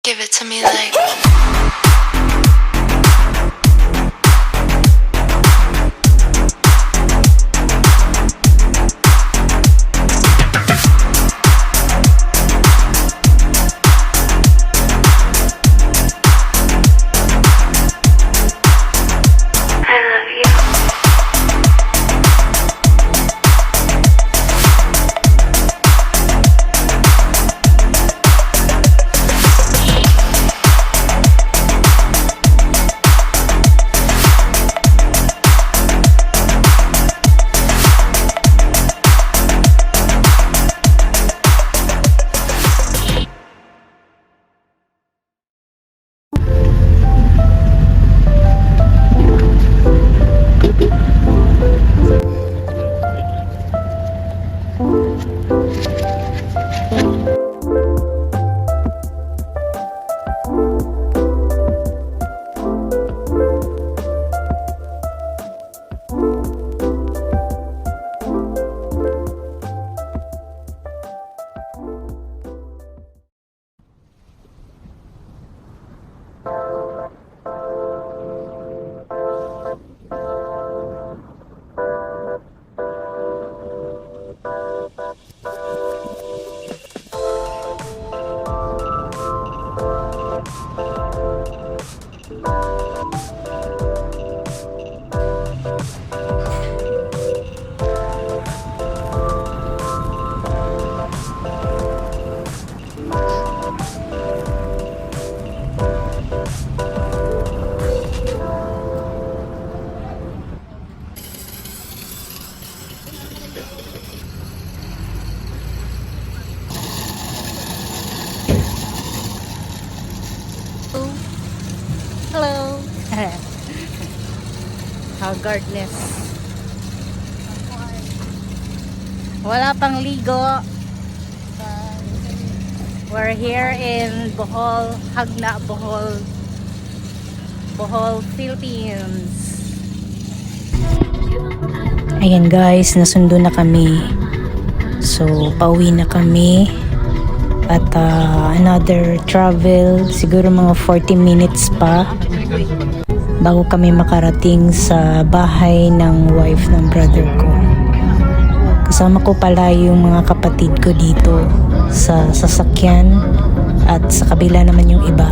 Give it to me like. Hello. Haggardness. Wala pang ligo. We're here in Bohol, Hagna, Bohol, Philippines. Ayan guys, nasundo na kami. So, pauwi na kami. At another travel, siguro mga 40 minutes pa bago kami makarating sa bahay ng wife ng brother ko. Kasama ko pala yung mga kapatid ko dito sa sasakyan at sa kabila naman yung iba.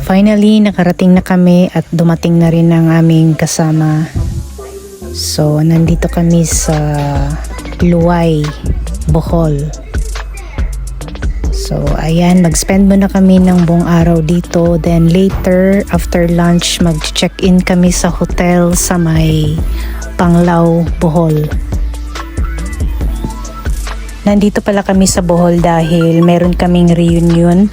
Finally, nakarating na kami at dumating na rin ang aming kasama. So, nandito kami sa Luwai, Bohol. So, ayan, mag-spend muna kami ng buong araw dito. Then later, after lunch, mag-check-in kami sa hotel sa may Panglao, Bohol. Nandito pala kami sa Bohol dahil meron kaming reunion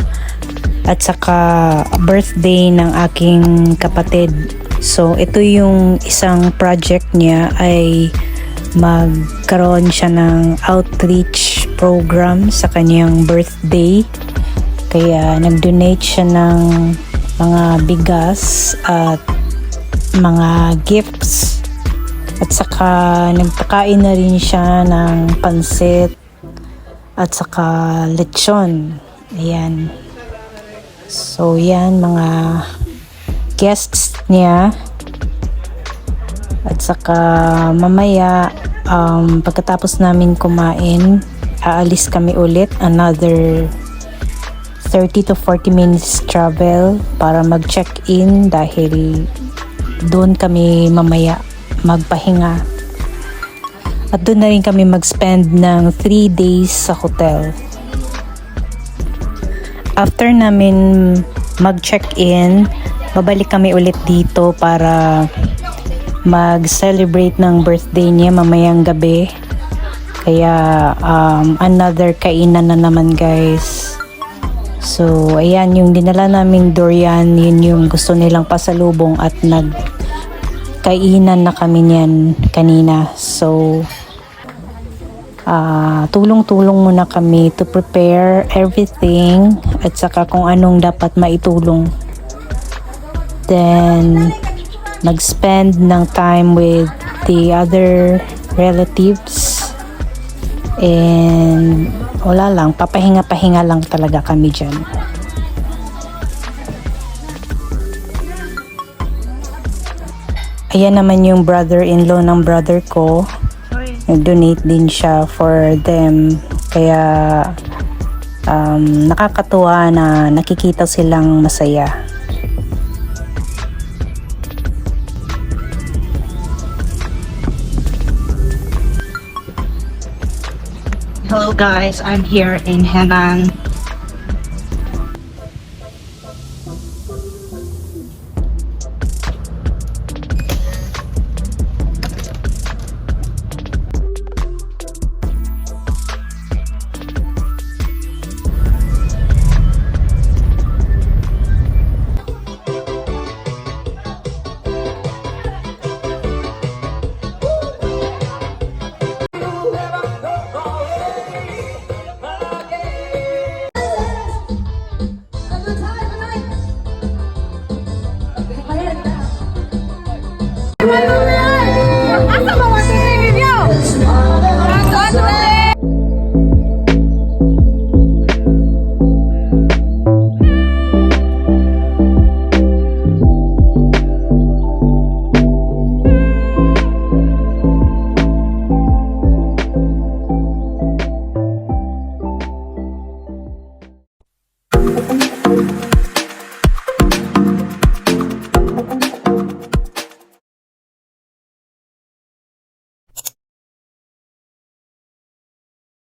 at saka birthday ng aking kapatid. So ito yung isang project niya ay magkaroon siya ng outreach program sa kanyang birthday. Kaya nag-donate siya ng mga bigas at mga gifts. At saka nagpakain na rin siya ng pansit at saka lechon. Ayan. So yan, mga guests niya. At saka mamaya pagkatapos namin kumain, aalis kami ulit, another 30 to 40 minutes travel para mag-check-in dahil doon kami mamaya magpahinga. At doon na rin kami mag-spend ng 3 days sa hotel. After namin mag-check-in, babalik kami ulit dito para mag-celebrate ng birthday niya mamayang gabi. Kaya another kainan na naman guys. So ayan, yung dinala naming durian, yun yung gusto nilang pasalubong at nagkainan na kami niyan kanina. So tulong-tulong muna kami to prepare everything at saka kung anong dapat maitulong. Then, mag-spend ng time with the other relatives. And wala lang, papahinga-pahinga lang talaga kami dyan. Ayan naman yung brother-in-law ng brother ko. Nag-donate din siya for them. Kaya nakakatuwa na nakikita silang masaya. Hello guys, I'm here in Henan.